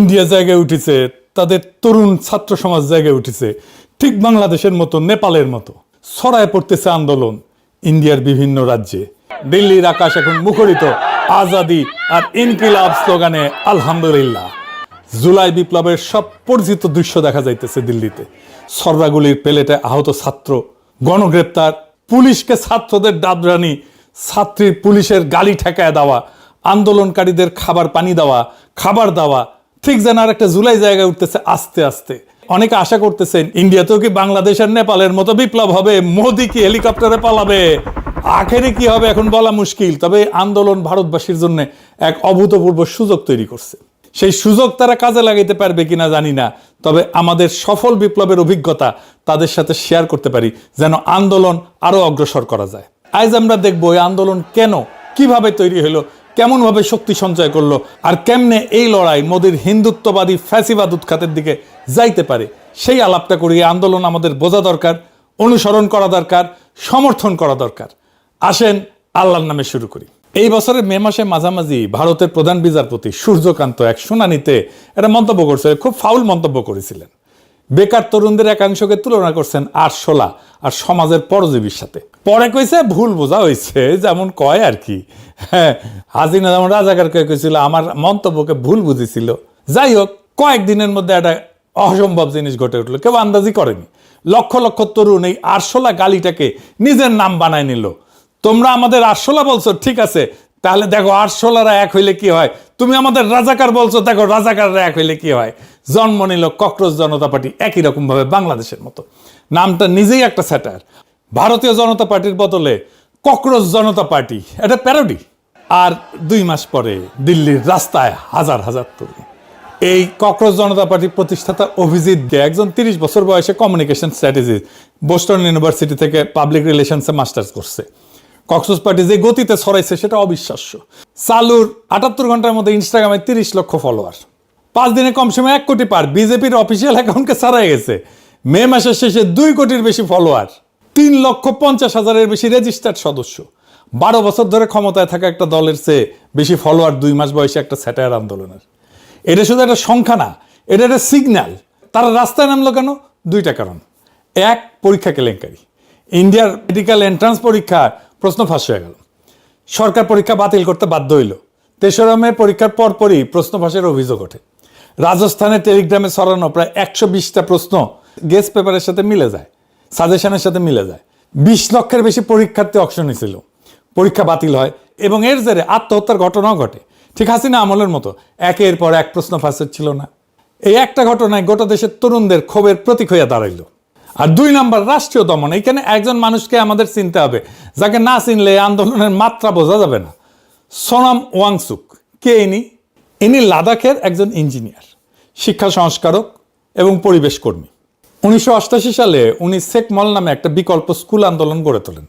India জায়গায় উঠেছে, তাদের তরুণ ছাত্র সমাজ জায়গায় উঠেছে, ঠিক বাংলাদেশের মতো নেপালের মতো ছড়ায় পড়তেছে আন্দোলন ইন্ডিয়ার বিভিন্ন রাজ্যে। দিল্লির আকাশ এখন মুখরিত আজাদি আর ইনকিলাব স্লোগানে। আলহামদুলিল্লাহ, জুলাই বিপ্লবের সব পরিচিত দৃশ্য দেখা যাইতেছে দিল্লিতে। সররাগুলির পেলেটে আহত ছাত্র, গণগ্রেপ্তার, পুলিশকে ছাত্রদের ডাবরানি, ছাত্রীর পুলিশের গালি ঠেকায় দেওয়া, আন্দোলনকারীদের খাবার পানি দেওয়া, খাবার দেওয়া, ঠিক যেন আর একটা জুলাই জায়গায় উঠতেছে আস্তে আস্তে। অনেকে আশা করতেছেন ইন্ডিয়াতেও কি বাংলাদেশের নেপালের মতো বিপ্লব হবে, মোদি কি হেলিকপ্টারে পালাবে, আখেরে কি হবে এখন বলা মুশকিল। তবে আন্দোলন ভারতবাসীর জন্য এক অভূতপূর্ব সুযোগ তৈরি করছে। সেই সুযোগ তারা কাজে লাগাইতে পারবে কিনা জানি না, তবে আমাদের সফল বিপ্লবের অভিজ্ঞতা তাদের সাথে শেয়ার করতে পারি যেন আন্দোলন আরো অগ্রসর করা যায়। আজ আমরা দেখবো এই আন্দোলন কেন, কিভাবে তৈরি হলো, কেমনভাবে শক্তি সঞ্চয় করলো, আর কেমনে এই লড়াই মোদির হিন্দুত্ববাদী ফ্যাসিবাদ উৎখাতের দিকে যাইতে পারে। সেই আলাপটা করি। আন্দোলন আমাদের বোঝা দরকার, অনুসরণ করা দরকার, সমর্থন করা দরকার। আসেন আল্লাহর নামে শুরু করি। এই বছরের মে মাসে মাঝামাঝি ভারতের প্রধান বিচারপতি সূর্যকান্ত এক শুনানিতে একটা মন্তব্য করছিলেন, খুব ফাউল মন্তব্য করেছিলেন। বেকার তরুণদের একাংশকে তুলনা করছেন আরশোলা আর সমাজের পরজীবীর সাথে। পরে কইছে ভুল বোঝা হয়েছে, যেমন কয় আর কি। হ্যাঁ, হাসিনা যেমন রাজাকারকে কইছিল আমার মন্তব্যকে ভুল বুঝেছিল। যাই হোক, কয়েকদিনের মধ্যে একটা অসম্ভব জিনিস ঘটে উঠলো, কেউ আন্দাজি করেনি। লক্ষ লক্ষ তরুণ এই আরশোলা গালিটাকে নিজের নাম বানায় নিল। তোমরা আমাদের আরশোলা বলছো, ঠিক আছে, তাহলে দেখো আরশোলারা এক হইলে কি হয়। তুমি আমাদের রাজাকার বলছো, দেখো রাজাকাররা এক হইলে কি হয়। জন্ম নিল ককরোচ জনতা পার্টি, একই রকম ভাবে বাংলাদেশের মতো। নামটা নিজেই একটা স্যাটার। ভারতীয় জনতা পার্টির বদলে ককরোচ জনতা পার্টি, এটা প্যারোডি। আর 2 মাস পরে দিল্লির রাস্তায় হাজার হাজার তরুণ। এই ককরোচ জনতা পার্টির প্রতিষ্ঠাতা অভিজিৎ দে, একজন 30 বছর বয়সে কমিউনিকেশন স্ট্র্যাটেজি, বোস্টন ইউনিভার্সিটি থেকে পাবলিক রিলেশনসে মাস্টার্স করছে। ককরোচ পার্টি যে গতিতে ছড়াইছে সেটা অবিশ্বাস্য। চালুর 78 ঘন্টার মধ্যে ইনস্টাগ্রামে 30 লক্ষ ফলোয়ার, 5 দিনে কম সময় 1 কোটি পার। বিজেপির অফিসিয়াল অ্যাকাউন্টকে ছাড়াই গেছে। মে মাসের শেষে 2 কোটির বেশি ফলোয়ার, 3,50,000-এর বেশি রেজিস্টার্ড সদস্য। 12 বছর ধরে ক্ষমতায় থাকা একটা দলের চেয়ে বেশি ফলোয়ার 2 মাস বয়সে একটা স্যাটায়ার আন্দোলনের। এটা শুধু একটা সংখ্যা না, এটা একটা সিগন্যাল। তারা রাস্তায় নামলো কেন? 2টা কারণ। এক, পরীক্ষা কেলেঙ্কারি। ইন্ডিয়ার মেডিকেল এন্ট্রান্স পরীক্ষা প্রশ্ন ফাঁস হয়ে গেল, সরকার পরীক্ষা বাতিল করতে বাধ্য হইল। 3রা মে পরীক্ষার পরপরই প্রশ্ন ফাঁসের অভিযোগ ওঠে। রাজস্থানে টেলিগ্রামে ছড়ানো প্রায় 120টা প্রশ্ন গেস্ট পেপারের সাথে মিলে যায়, সাজেশনের সাথে মিলে যায়। 20 লক্ষের বেশি পরীক্ষার্থী অংশ নিয়েছিল। পরীক্ষা বাতিল হয় এবং এর জেরে আত্মহত্যার ঘটনাও ঘটে, ঠিক হাসিনা আমলের মতো। একের পর এক প্রশ্ন ফাঁস ছিল না। এই একটা ঘটনায় গোটা দেশের তরুণদের ক্ষোভের প্রতীক হইয়া দাঁড়াইল। আর 2 নম্বর, রাষ্ট্রীয় দমন। এইখানে একজন মানুষকে আমাদের চিনতে হবে, যাকে না চিনলে আন্দোলনের মাত্রা বোঝা যাবে না। সোনাম ওয়াংচুক কে ইনি লাদাখের একজন ইঞ্জিনিয়ার, শিক্ষা সংস্কারক এবং পরিবেশ কর্মী। 1988 সালে উনি সেক মল নামে একটা বিকল্প স্কুল আন্দোলন গড়ে তোলেন।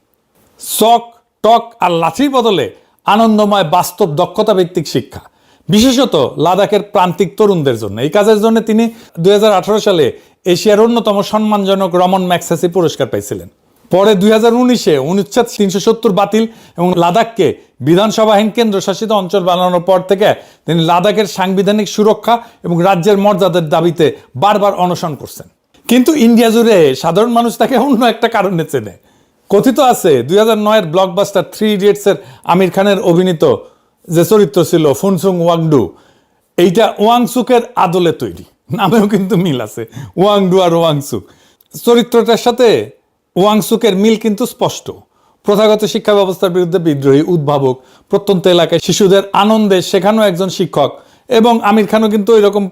চক, টক আর লাঠির বদলে আনন্দময় বাস্তব দক্ষতা ভিত্তিক শিক্ষা, বিশেষত লাদাখের প্রান্তিক তরুণদের জন্য। এই কাজের জন্য তিনি 2018 সালে এশিয়ার অন্যতম সম্মানজনক রমন ম্যাগসেসে পুরস্কার পাইছিলেন। পরে 2019-এ অনুচ্ছেদ 370 বাতিল এবং লাদাখকে বিধানসভাহীন কেন্দ্রশাসিত অঞ্চল বানানোর পর থেকে তিনি লাদাখের সাংবিধানিক সুরক্ষা এবং রাজ্যের মর্যাদার দাবিতে বারবার অনশন করছেন। কিন্তু ইন্ডিয়া জুড়ে সাধারণ মানুষ তাকে অন্য একটা কারণে চেনে। কথিত আছে 2009-এর ব্লকবাস্টার 3 ইডিয়টসের আমির খানের অভিনীত যে চরিত্র ছিল ফুনসুং ওয়াংডু, এইটা ওয়াংচুকের আদলে তৈরি। নামেও কিন্তু মিল আছে, ওয়াংডু আর ওয়াংচুক। চরিত্রটার সাথে ওয়াংচুকের মিল কিন্তু স্পষ্ট। প্রথাগত শিক্ষা ব্যবস্থার বিরুদ্ধে বিদ্রোহী, উদ্ভাবক, প্রত্যন্ত এলাকায় শিশুদের আনন্দে শেখানো একজন শিক্ষক। এবং আমির খানও কিন্তু ওই রকম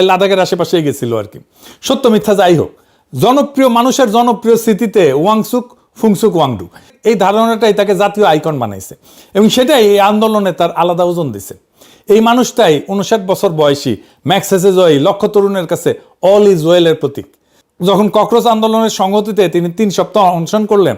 লাদাখের আশেপাশেই গেছিল আর কি। সত্য মিথ্যা যাই হোক, জনপ্রিয় মানুষের জনপ্রিয় স্মৃতিতে ওয়াংচুক, ফুংসুক ওয়াংডু, এই ধারণাটাই তাকে জাতীয় আইকন বানাইছে এবং সেটাই এই আন্দোলনে তার আলাদা ওজন দিছে। এই মানুষটাই 59 বছর বয়সী ম্যাগসেসে জয়ী লক্ষ তরুণের কাছে অল ইজ ওয়েলের প্রতীক। যখন ককরোচ আন্দোলনের সংগতিতে তিনি 3 সপ্তাহ অনশন করলেন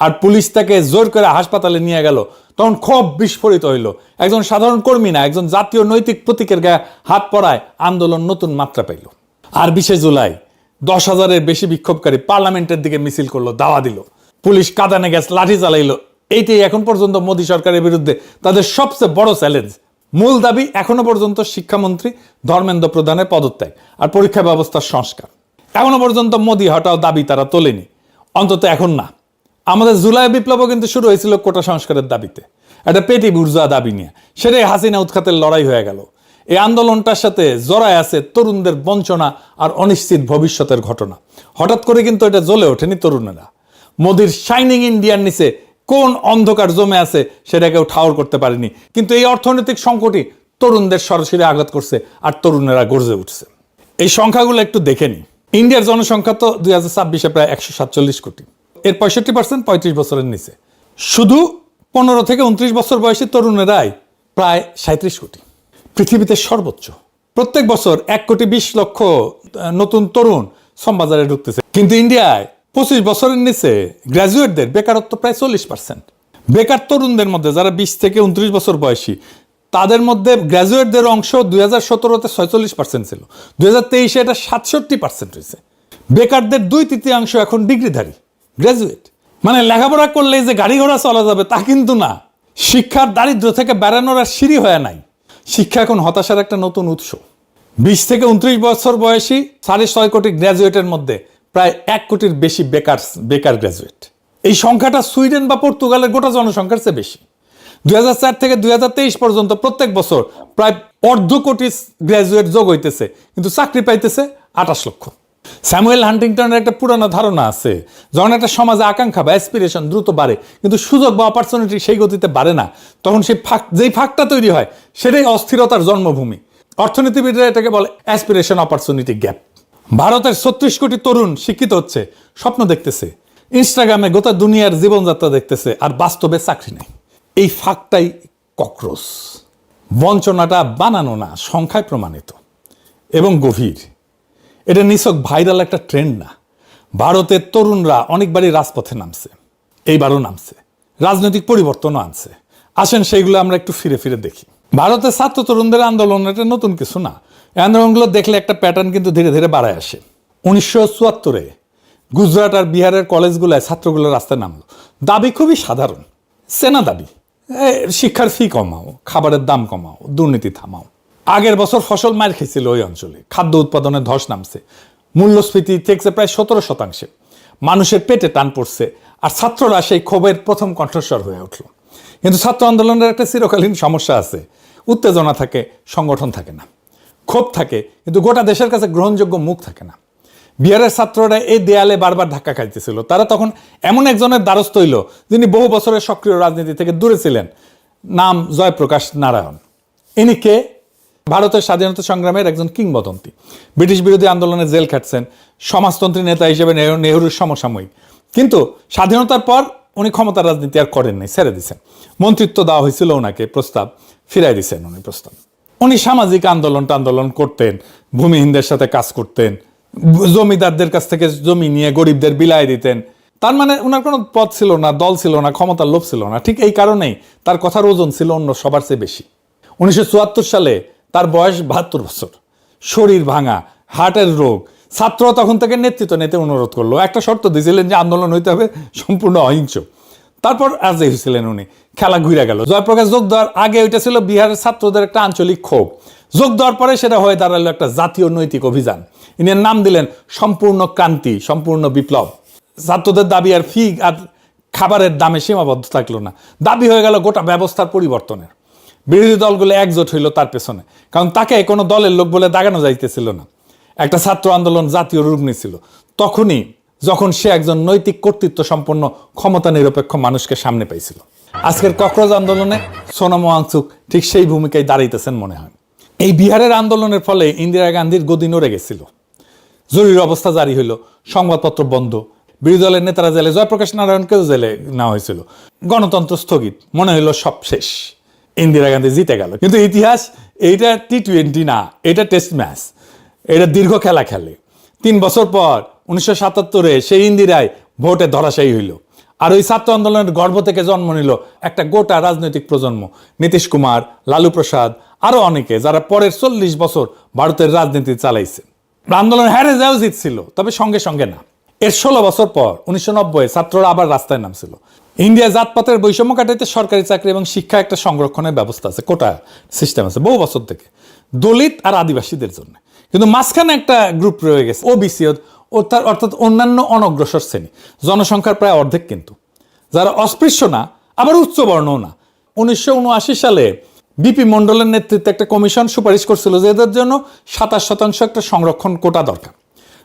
আর পুলিশ তাকে জোর করে হাসপাতালে নিয়ে গেল, তখন ক্ষোভ বিস্ফোরিত হইল। একজন সাধারণ কর্মী না, একজন জাতীয় নৈতিক প্রতীকের গায়ে হাত পড়ায় আন্দোলন নতুন মাত্রা পাইল। আর 20 জুলাই 10,000-এর বেশি বিক্ষোভকারী পার্লামেন্টের দিকে মিছিল করলো, দাওয়া দিল। পুলিশ কাঁদানে গ্যাস, লাঠি চালাইলো। এইটাই এখন পর্যন্ত মোদী সরকারের বিরুদ্ধে তাদের সবচেয়ে বড় চ্যালেঞ্জ। মূল দাবি এখনো পর্যন্ত শিক্ষামন্ত্রী ধর্মেন্দ্র প্রধানের পদত্যাগ আর পরীক্ষা ব্যবস্থার সংস্কার। এখনো পর্যন্ত মোদি হটাও দাবি তারা তোলেনি, অন্তত এখন না। আমাদের জুলাই বিপ্লবও কিন্তু শুরু হয়েছিল কোটা সংস্কারের দাবিতে, একটা পেটি বুর্জোয়া দাবি নিয়ে। সেটাই হাসিনা উৎখাতের লড়াই হয়ে গেল। এই আন্দোলনটার সাথে জড়ায় আছে তরুণদের বঞ্চনা আর অনিশ্চিত ভবিষ্যতের ঘটনা। হঠাৎ করে কিন্তু এটা জ্বলে ওঠেনি তরুণেরা। মোদির শাইনিং ইন্ডিয়ার নিচে কোন অন্ধকার জমে আছে সেটা কেউ ঠাউর করতে পারেনি, কিন্তু এই অর্থনৈতিক সংকটই তরুণদের সরাসরি আঘাত করছে আর তরুণেরা গর্জে উঠছে। এই সংখ্যাগুলো একটু দেখে নি। ইন্ডিয়ার জনসংখ্যা তো 2026-এ প্রায় 147 কোটি, এর 65% 35 বছরের নিচে। শুধু 15 থেকে 29 বছর বয়সী তরুণেরাই প্রায় 37 কোটি, পৃথিবীতে সর্বোচ্চ। প্রত্যেক বছর 1,20,00,000 নতুন তরুণ শ্রমবাজারে ঢুকতেছে, কিন্তু ইন্ডিয়ায় 25 বছরের নিচে গ্র্যাজুয়েটদের বেকারত্ব প্রায় 40%। বেকার তরুণদের মধ্যে যারা 20 থেকে 29 বছর বয়সী, তাদের মধ্যে গ্র্যাজুয়েটদের অংশ 2017-তে 46% ছিল, 2023-এ এটা 67% হয়েছে। বেকারদের 2/3 এখন ডিগ্রিধারী গ্র্যাজুয়েট। মানে লেখাপড়া করলেই যে গাড়ি ঘোড়া চলা যাবে তা কিন্তু না। শিক্ষার দারিদ্র থেকে বেড়ানোর আর সিঁড়ি হয়ে নাই। শিক্ষা এখন হতাশার একটা নতুন উৎস। 20 থেকে 29 বছর বয়সী 6.5 কোটি গ্র্যাজুয়েটের মধ্যে প্রায় 1 কোটির বেশি বেকার গ্র্যাজুয়েট। এই সংখ্যাটা সুইডেন বা পর্তুগালের গোটা জনসংখ্যার চেয়ে বেশি। 2004 থেকে 2023 পর্যন্ত প্রত্যেক বছর প্রায় 1/2 কোটি গ্র্যাজুয়েট যোগ হইতেছে, কিন্তু চাকরি পাইতেছে 28 লক্ষ। স্যামুয়েল হান্টিংটনের একটা পুরানো ধারণা আছে, যখন একটা সমাজে আকাঙ্ক্ষা বা অ্যাসপিরেশন দ্রুত বাড়ে কিন্তু সুযোগ বা অপরচুনিটি সেই গতিতে বাড়ে না, তখন সেই যেই ফাঁকটা তৈরি হয় সেটাই অস্থিরতার জন্মভূমি। অর্থনীতিবিদরা এটাকে বলে অ্যাসপিরেশন অপরচুনিটি গ্যাপ। ভারতের 36 কোটি তরুণ শিক্ষিত হচ্ছে, স্বপ্ন দেখতেছে, ইনস্টাগ্রামে গোটা দুনিয়ার জীবনযাত্রা দেখতেছে, আর বাস্তবে চাকরি নেই। এই ফাঁকটাই ককরোচ। বঞ্চনাটা বানানো না, সংখ্যায় প্রমাণিত এবং গভীর। এটা নিছক ভাইরাল একটা ট্রেন্ড না। ভারতের তরুণরা অনেকবারই রাজপথে নামছে, এইবারও নামছে, রাজনৈতিক পরিবর্তনও আনছে। আসেন সেইগুলো আমরা একটু ফিরে ফিরে দেখি। ভারতের ছাত্র তরুণদের আন্দোলন এটা নতুন কিছু না। এই আন্দোলনগুলো দেখলে একটা প্যাটার্ন কিন্তু ধীরে ধীরে বাড়ায় আসে। 1974-এ গুজরাট আর বিহারের কলেজগুলোয় ছাত্রগুলো রাস্তায় নামলো। দাবি খুবই সাধারণ, সেনা দাবি, শিক্ষার ফি কমাও, খাবারের দাম কমাও, দুর্নীতি থামাও। আগের বছর ফসল মার খেয়েছিল ওই অঞ্চলে, খাদ্য উৎপাদনে ধস নামছে, মূল্যস্ফীতি ঠেকছে প্রায় 17%। মানুষের পেটে টান পড়ছে, আর ছাত্ররা সেই ক্ষোভের প্রথম কণ্ঠস্বর হয়ে উঠল। কিন্তু ছাত্র আন্দোলনের একটা চিরকালীন সমস্যা আছে, উত্তেজনা থাকে, সংগঠন থাকে না। ক্ষোভ থাকে, কিন্তু গোটা দেশের কাছে গ্রহণযোগ্য মুখ থাকে না। বিহারের ছাত্ররা এই দেয়ালে বারবার ধাক্কা খাইতেছিল। তারা তখন এমন একজনের দ্বারস্থ হইল যিনি বহু বছরের সক্রিয় রাজনীতি থেকে দূরে ছিলেন, নাম জয়প্রকাশ নারায়ণ। ইনি কে? ভারতের স্বাধীনতা সংগ্রামের একজন কিংবদন্তি। ব্রিটিশ বিরোধী আন্দোলনে জেল খাটছেন, সমাজতন্ত্রী নেতা হিসেবে নেহরুর সমসাময়িক। কিন্তু স্বাধীনতার পর উনি ক্ষমতার রাজনীতি আর করেন নাই, ছেড়ে দিচ্ছেন। মন্ত্রিত্ব দেওয়া হয়েছিল ওনাকে, প্রস্তাব ফিরাই দিচ্ছেন উনি প্রস্তাব। উনি সামাজিক আন্দোলন করতেন, ভূমিহীনদের সাথে কাজ করতেন, জমিদারদের কাছ থেকে জমি নিয়ে গরিবদের বিলাই দিতেন। তার মানে ওনার কোনো পদ ছিল না, দল ছিল না, ক্ষমতার লোভ ছিল না। ঠিক এই কারণেই তার কথার ওজন ছিল অন্য সবার চেয়ে বেশি। 1974 সালে তার বয়স 72 বছর, শরীর ভাঙা, হার্টের রোগ। ছাত্র তখন থেকে নেতৃত্ব নিতে অনুরোধ করলো, একটা শর্ত দিয়েছিলেন যে আন্দোলন হইতে হবে সম্পূর্ণ অহিংস। তারপর রাজি হয়েছিলেন উনি, খেলা ঘুরে গেল। জয়প্রকাশ যোগ দেওয়ার আগে ওইটা ছিল বিহারের ছাত্রদের একটা আঞ্চলিক ক্ষোভ, যোগ দেওয়ার পরে সেটা হয়ে দাঁড়ালো একটা জাতীয় নৈতিক অভিযান। ইনি নাম দিলেন সম্পূর্ণ ক্রান্তি, সম্পূর্ণ বিপ্লব। ছাত্রদের দাবি আর ফি আর খাবারের দামে সীমাবদ্ধ থাকলো না, দাবি হয়ে গেল গোটা ব্যবস্থার পরিবর্তনের। বিরোধী দলগুলো একজোট হইল তার পেছনে, কারণ তাকে কোনো দলের লোক বলে দাগানো যাইতেছিল না। একটা ছাত্র আন্দোলন জাতীয় রূপ নিয়েছিল তখনই, যখন সে একজন নৈতিক কর্তৃত্ব সম্পন্ন ক্ষমতা নিরপেক্ষ মানুষকে সামনে পাইছিল। আজকের ককরোচ আন্দোলনে সোনাম ওয়াংচুক ঠিক সেই ভূমিকায় দাঁড়াইতেছেন মনে হয়। এই বিহারের আন্দোলনের ফলে ইন্দিরা গান্ধীর গদি নড়ে গেছিল। জরুরি অবস্থা জারি হইল, সংবাদপত্র বন্ধ, বিরোধী দলের নেতারা জেলে, জয়প্রকাশ নারায়ণকেও জেলে নেওয়া হয়েছিল। গণতন্ত্র স্থগিত, মনে হইল সব শেষ, ইন্দিরা গান্ধী জিতে গেল। কিন্তু ইতিহাস এইটা T20 না, এটা টেস্ট ম্যাচ, এটা দীর্ঘ খেলা খেলে। 3 বছর পর 1977-এ সেই ইন্দিরাই ভোটে ধরাশায়ী হইল। আর ওই ছাত্র আন্দোলনের গর্ভ থেকে জন্ম নিল একটা গোটা রাজনৈতিক প্রজন্ম, নীতিশ কুমার, লালু প্রসাদ, আরো অনেকে, যারা পরের 40 বছর ভারতের রাজনীতি চালাইছে। আন্দোলন হারে যাও জিতছিল, তবে সঙ্গে সঙ্গে না। এর 16 বছর পর 1990-এ ছাত্ররা আবার রাস্তায় নামছিল। ইন্ডিয়া জাতপাতের বৈষম্য কাটাইতে সরকারি চাকরি এবং শিক্ষা একটা সংরক্ষণের ব্যবস্থা আছে, কোটা সিস্টেম আছে বহু বছর থেকে দলিত আর আদিবাসীদের জন্য। কিন্তু মাঝখানে একটা গ্রুপ রয়ে গেছে ওবিসি, অর্থাৎ অন্যান্য অনগ্রসর শ্রেণী, জনসংখ্যার প্রায় অর্ধেক, কিন্তু যারা অস্পৃশ্য না আবার উচ্চবর্ণও না। 1979 সালে বিপি মণ্ডলের নেতৃত্বে একটা কমিশন সুপারিশ করছিল যে এদের জন্য 27% একটা সংরক্ষণ কোটা দরকার।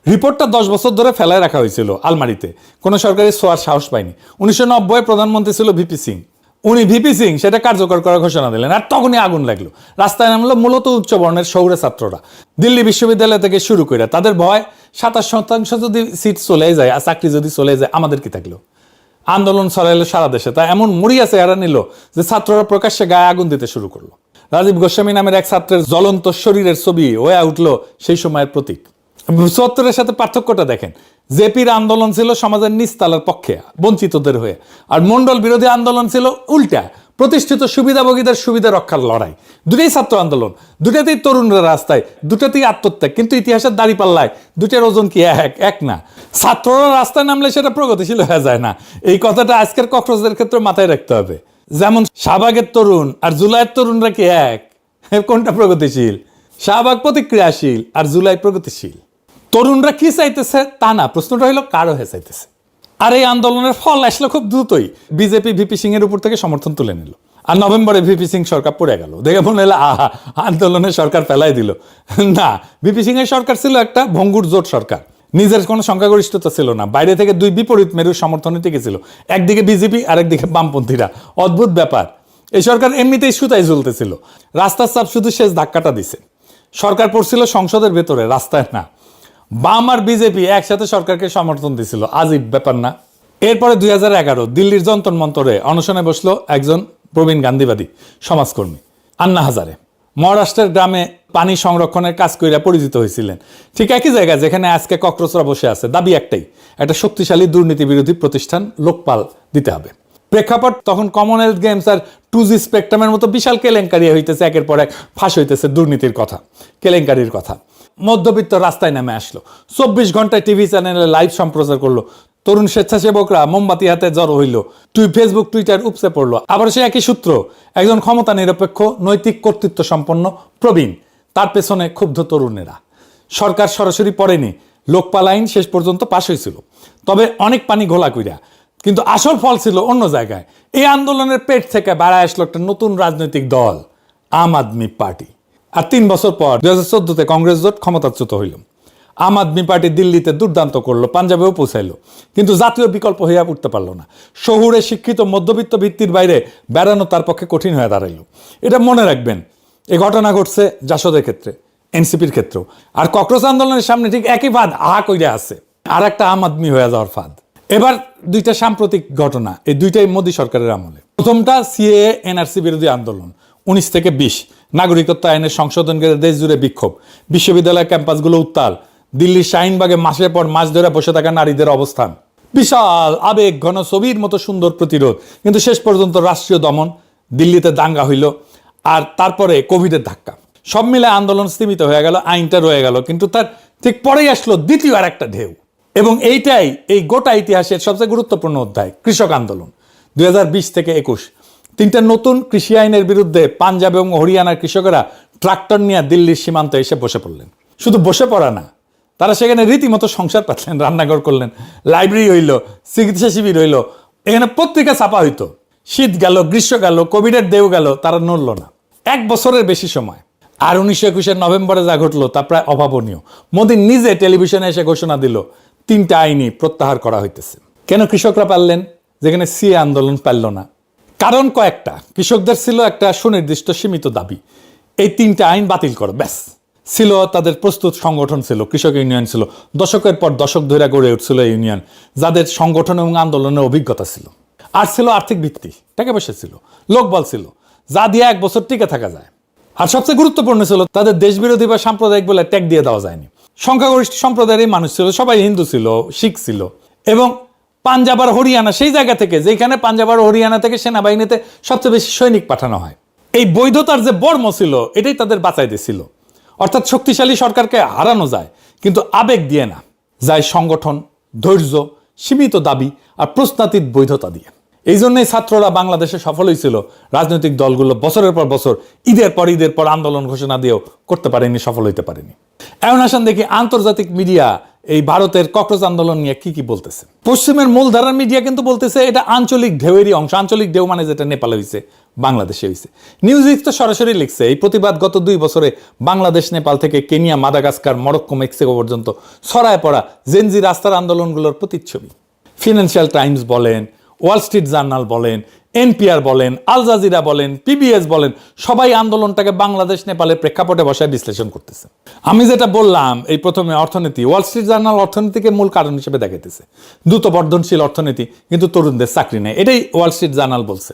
রিপোর্টটা 10 বছর ধরে ফেলায় রাখা হয়েছিল আলমারিতে, কোনো সরকারি ছোঁয়ার সাহস পায়নি। 1990 প্রধানমন্ত্রী ছিল ভিপি সিং, উনি ভিপি সিং সেটা কার্যকর করার ঘোষণা দিলেন, আর তখনই আগুন লাগলো। রাস্তায় নামলো মূলত উচ্চবর্ণের শহুরে ছাত্ররা, দিল্লি বিশ্ববিদ্যালয় থেকে শুরু করে। তাদের ভয় 27% যদি সিট চলে যায় আর চাকরি যদি চলে যায় আমাদের কি থাকলো। আন্দোলন ছড়াইলো সারা দেশে, তা এমন মরিয়া চেহারা নিল যে ছাত্ররা প্রকাশ্যে গায়ে আগুন দিতে শুরু করলো। রাজীব গোস্বামী নামের এক ছাত্রের জ্বলন্ত শরীরের ছবি হয়ে উঠলো সেই সময়ের প্রতীক। 74-এর সাথে পার্থক্যটা দেখেন, জেপির আন্দোলন ছিল সমাজের নিচতলার পক্ষে, বঞ্চিতদের হয়ে, আর মন্ডল বিরোধী আন্দোলন ছিল উল্টা, প্রতিষ্ঠিত সুবিধাভোগীদের সুবিধা রক্ষার লড়াই। দুটোই ছাত্র আন্দোলন, দুটাতেই তরুণরা রাস্তায়, দুটাতেই আত্মত্যাগ, কিন্তু ইতিহাসের দাঁড়িপাল্লায় দুটার ওজন কি এক না। ছাত্ররা রাস্তায় নামলে সেটা প্রগতিশীল হয়ে যায় না, এই কথাটা আজকের কক্সবাজারের ক্ষেত্রে মাথায় রাখতে হবে। যেমন শাহবাগের তরুণ আর জুলাইয়ের তরুণরা কি এক? কোনটা প্রগতিশীল? শাহবাগ প্রতিক্রিয়াশীল আর জুলাই প্রগতিশীল। তরুণরা কি চাইতেছে তা না, প্রশ্নটা হলো কার হয়ে চাইতেছে। আর এই আন্দোলনের ফল আসলো খুব দ্রুতই, বিজেপি ভিপি সিং এর উপর থেকে সমর্থন তুলে নিল, আর নভেম্বরে ভিপি সিং সরকার পড়ে গেল। দেখে মনে হলো আহা, আন্দোলনের সরকার ফেলাই দিল। না, ভিপি সিং এর সরকার ছিল একটা ভঙ্গুর জোট সরকার, নিজের কোনো সংখ্যাগরিষ্ঠতা ছিল না, বাইরে থেকে দুই বিপরীত মেরুর সমর্থনে টিকেছিল, একদিকে বিজেপি আর একদিকে বামপন্থীরা। অদ্ভুত ব্যাপার, এই সরকার এমনিতেই সুতায় ঝুলতেছিল, রাস্তার চাপ শুধু শেষ ধাক্কাটা দিছে। সরকার পড়ছিল সংসদের ভেতরে, রাস্তায় না। বাম আর বিজেপি একসাথে সরকারকে সমর্থন দিছিল, আজীব ব্যাপার না। এরপরে 2011 দিল্লির যন্তর মন্তরে অনশনে বসলো একজন প্রবীণ গান্ধীবাদী সমাজকর্মী, আন্না হাজারে। মহারাষ্ট্রের গ্রামে পানি সংরক্ষণের কাজ কইরা পরিচিত হয়েছিলেন, ঠিক একই জায়গায় যেখানে আজকে কক্রোচরা বসে আছে। দাবি একটাই, একটা শক্তিশালী দুর্নীতি বিরোধী প্রতিষ্ঠান লোকপাল দিতে হবে। প্রেক্ষাপট তখন কমনওয়েলথ গেমস আর 2G স্পেকট্রামের মতো বিশাল কেলেঙ্কারি হইতেছে, একের পর এক ফাঁস হইতেছে দুর্নীতির কথা, কেলেঙ্কারির কথা। মধ্যবিত্ত রাস্তায় নেমে আসলো, 24 ঘন্টায় টিভি চ্যানেলে লাইভ সম্প্রচার করলো। তরুণ স্বেচ্ছাসেবকরা মোমবাতি হাতে জড়ো হইল, ফেসবুক টুইটার উপসে পড়লো। আবার সে একই সূত্র, একজন ক্ষমতা নিরপেক্ষ নৈতিক কর্তৃত্ব সম্পন্ন প্রবীণ, তার পেছনে ক্ষুব্ধ তরুণেরা। সরকার সরাসরি পড়েনি, লোকপাল আইন শেষ পর্যন্ত পাশ হয়েছিল, তবে অনেক পানি ঘোলা কইরা। কিন্তু আসল ফল ছিল অন্য জায়গায়। এই আন্দোলনের পেট থেকে বেড়ায় আসলো একটা নতুন রাজনৈতিক দল, আম আদমি পার্টি। আর 3 বছর পর 2014-তে কংগ্রেস জোট ক্ষমতাচ্যুত হইল। আম আদমি পার্টি দিল্লিতে দুর্দান্ত করলো, পাঞ্জাবেও পৌঁছাইলো, কিন্তু জাতীয় বিকল্প হইয়া উঠতে পারলো না। শহুরে শিক্ষিত মধ্যবিত্ত ভিত্তির বাইরে বেড়ানো তার পক্ষে কঠিন হয়ে দাঁড়াইল। এটা মনে রাখবেন, এই ঘটনা ঘটছে জাসদের ক্ষেত্রে, এনসিপির ক্ষেত্রেও। আর ককরোচ আন্দোলনের সামনে ঠিক একই ফাঁদ আহা কইরা আছে, আর একটা আম আদমি হয়ে যাওয়ার ফাঁদ। এবার দুইটা সাম্প্রতিক ঘটনা, এই দুইটাই মোদী সরকারের আমলে। প্রথমটা সিএএ এনআরসি বিরোধী আন্দোলন, 19 থেকে 20, নাগরিকত্ব আইনের সংশোধন করে দেশ জুড়ে বিক্ষোভ, বিশ্ববিদ্যালয় ক্যাম্পাসগুলো উত্তাল, দিল্লির শাহিনবাগে মাসের পর মাস ধরে বসে থাকা নারীদের অবস্থান, বিশাল আবেগ ঘন ছবির মতো সুন্দর প্রতিরোধ। কিন্তু শেষ পর্যন্ত রাষ্ট্রীয় দমন, দিল্লিতে দাঙ্গা হইল, আর তারপরে কোভিডের ধাক্কা, সব মিলে আন্দোলন স্থিমিত হয়ে গেল, আইনটা রয়ে গেল। কিন্তু তার ঠিক পরেই আসলো দ্বিতীয় আর একটা ঢেউ, এবং এইটাই এই গোটা ইতিহাসের সবচেয়ে গুরুত্বপূর্ণ অধ্যায়, কৃষক আন্দোলন। 2020 থেকে 21 তিনটা নতুন কৃষি আইনের বিরুদ্ধে পাঞ্জাব এবং হরিয়ানার কৃষকেরা ট্রাক্টর নিয়ে দিল্লির সীমান্তে এসে বসে পড়লেন। শুধু বসে পড়া না, তারা সেখানে রীতিমতো সংসার পাতলেন, রান্নাঘর করলেন, লাইব্রেরি হইল, চিকিৎসা শিবির হইল, এখানে পত্রিকা ছাপা হইতো। শীত গেল, গ্রীষ্ম গেল, কোভিডের দেও গেল, তারা নড়ল না 1 বছরের বেশি সময়। আর 1921 নভেম্বরে যা ঘটলো তা প্রায় অভাবনীয়। মোদী নিজে টেলিভিশনে এসে ঘোষণা দিল 3টা আইনই প্রত্যাহার করা হইতেছে। কেন কৃষকরা পারলেন যেখানে সিএ আন্দোলন পারল না? কারণ কয়েকটা। কৃষকদের ছিল একটা সুনির্দিষ্ট সীমিত দাবি, এই 3টা আইন বাতিল করো, ব্যাস। ছিল তাদের প্রস্তুত সংগঠন, ছিল কৃষক ইউনিয়ন, ছিল দশকের পর দশক ধরে গড়ে উঠছিল ইউনিয়ন, যাদের সংগঠন এবং আন্দোলনের অভিজ্ঞতা ছিল। আর ছিল আর্থিক ভিত্তি, টাকা পয়সা ছিল, লোকবল ছিল, যা দিয়ে 1 বছর টিকে থাকা যায়। আর সবচেয়ে গুরুত্বপূর্ণ ছিল তাদের দেশবিরোধী বা সাম্প্রদায়িক বলে ট্যাগ দিয়ে দেওয়া যায়নি। সংখ্যাগরিষ্ঠ সম্প্রদায়ের মানুষ ছিল, সবাই হিন্দু ছিল, শিখ ছিল। এবং পাঞ্জাব আর হরিয়ানা সেই জায়গা থেকে, যেখানে পাঞ্জাব আর হরিয়ানা থেকে সেনাবাহিনীতে সবচেয়ে বেশি সৈনিক পাঠানো হয়, এই বৈধতার যে বর্ম ছিল এটাই তাদের বাঁচাই দিয়েছিল। অর্থাৎ শক্তিশালী সরকারকে হারানো যায়, কিন্তু আবেগ দিয়ে না, যায় সংগঠন, ধৈর্য, সীমিত দাবি আর প্রশ্নাতীত বৈধতা দিয়ে। এই জন্যই ছাত্ররা বাংলাদেশে সফল হয়েছিল, রাজনৈতিক দলগুলো বছরের পর বছর ঈদের পর আন্দোলন ঘোষণা দিয়েও করতে পারেনি, সফল হইতে পারেনি। এখন আসেন দেখি আন্তর্জাতিক মিডিয়া এই ভারতের ককরোচ আন্দোলন নিয়ে কি কি বলতেছে। পশ্চিমের মূলধারার মিডিয়া কিন্তু বলতেছে এটা আঞ্চলিক ঢেউয়েরই অংশ। আঞ্চলিক ঢেউ মানে যেটা নেপালে হয়েছে, বাংলাদেশে হয়েছে। নিউজিক তো সরাসরি লিখছে এই প্রতিবাদ গত 2 বছরে বাংলাদেশ, নেপাল থেকে কেনিয়া, মাদাগাস্কার, মরক্কো, মেক্সিকো পর্যন্ত ছড়ায় পড়া জেনজি রাস্তার আন্দোলনগুলোর প্রতিচ্ছবি। ফিনান্সিয়াল টাইমস বলেন, ওয়াল স্ট্রিট জার্নাল বলেন, এনপিআর বলেন, আল জাজিরা বলেন, পিবিএস বলেন, সবাই আন্দোলনটাকে বাংলাদেশ নেপালের প্রেক্ষাপটে বসায় বিশ্লেষণ করতেছে। আমি যেটা বললাম এই প্রথমে অর্থনীতি, ওয়াল স্ট্রিট জার্নাল অর্থনীতিকে মূল কারণ হিসেবে দেখাইতেছে, দ্রুত বর্ধনশীল অর্থনীতি কিন্তু তরুণদের চাকরি নেই, এটাই ওয়াল স্ট্রিট জার্নাল বলছে।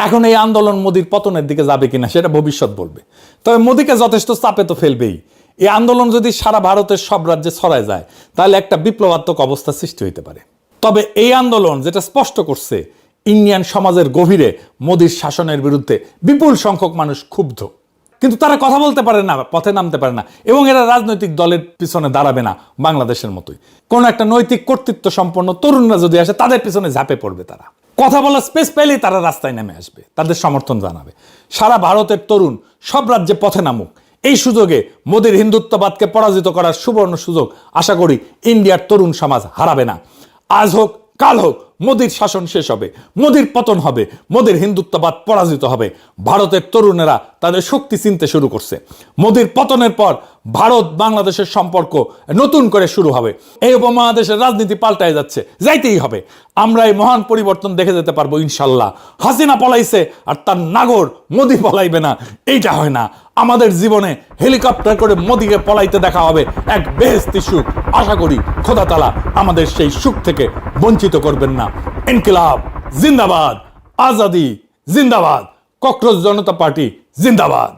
এখন এই আন্দোলন মোদির পতনের দিকে যাবে কিনা সেটা ভবিষ্যৎ বলবে, তবে মোদিকে যথেষ্ট চাপে তো ফেলবেই। এই আন্দোলন যদি সারা ভারতের সব রাজ্যে ছড়ায় যায় তাহলে একটা বিপ্লবাত্মক অবস্থা সৃষ্টি হইতে পারে। তবে এই আন্দোলন যেটা স্পষ্ট করছে ইন্ডিয়ান সমাজের গভীরে মোদির শাসনের বিরুদ্ধে বিপুল সংখ্যক মানুষ ক্ষুব্ধ, কিন্তু তারা কথা বলতে পারে না, পথে নামতে পারে না, এবং এরা রাজনৈতিক দলের পিছনে দাঁড়াবে না। বাংলাদেশের মতোই কোন একটা নৈতিক কর্তৃত্ব সম্পন্ন তরুণরা যদি আসে তাদের পিছনে ঝাঁপে পড়বে, তারা কথা বলার স্পেস পেলেই তারা রাস্তায় নেমে আসবে, তাদের সমর্থন জানাবে। সারা ভারতের তরুণ সব রাজ্যে পথে নামুক, এই সুযোগে মোদির হিন্দুত্ববাদকে পরাজিত করার সুবর্ণ সুযোগ আশা করি ইন্ডিয়ার তরুণ সমাজ হারাবে না। আজ হোক কাল হোক মোদির শাসন শেষ হবে, মোদির পতন হবে, মোদির হিন্দুত্ববাদ পরাজিত হবে। ভারতের তরুণেরা তাদের শক্তি চিনতে শুরু করছে। মোদির পতনের পর ভারত বাংলাদেশের সম্পর্ক নতুন করে শুরু হবে। এই উপমহাদেশের রাজনীতি পাল্টায় যাচ্ছে, যাইতেই হবে। আমরা এই মহান পরিবর্তন দেখে যেতে পারবো ইনশাল্লাহ। হাসিনা পলাইছে আর তার নাগর মোদি পলাইবে না, এইটা হয় না। আমাদের জীবনে হেলিকপ্টার করে মোদিকে পলাইতে দেখা হবে এক বেহেশতি সুখ। আশা করি খোদা তাআলা আমাদের সেই সুখ থেকে বঞ্চিত করবেন না। ইনকিলাব জিন্দাবাদ, আজাদি জিন্দাবাদ, ককরোচ জনতা পার্টি জিন্দাবাদ।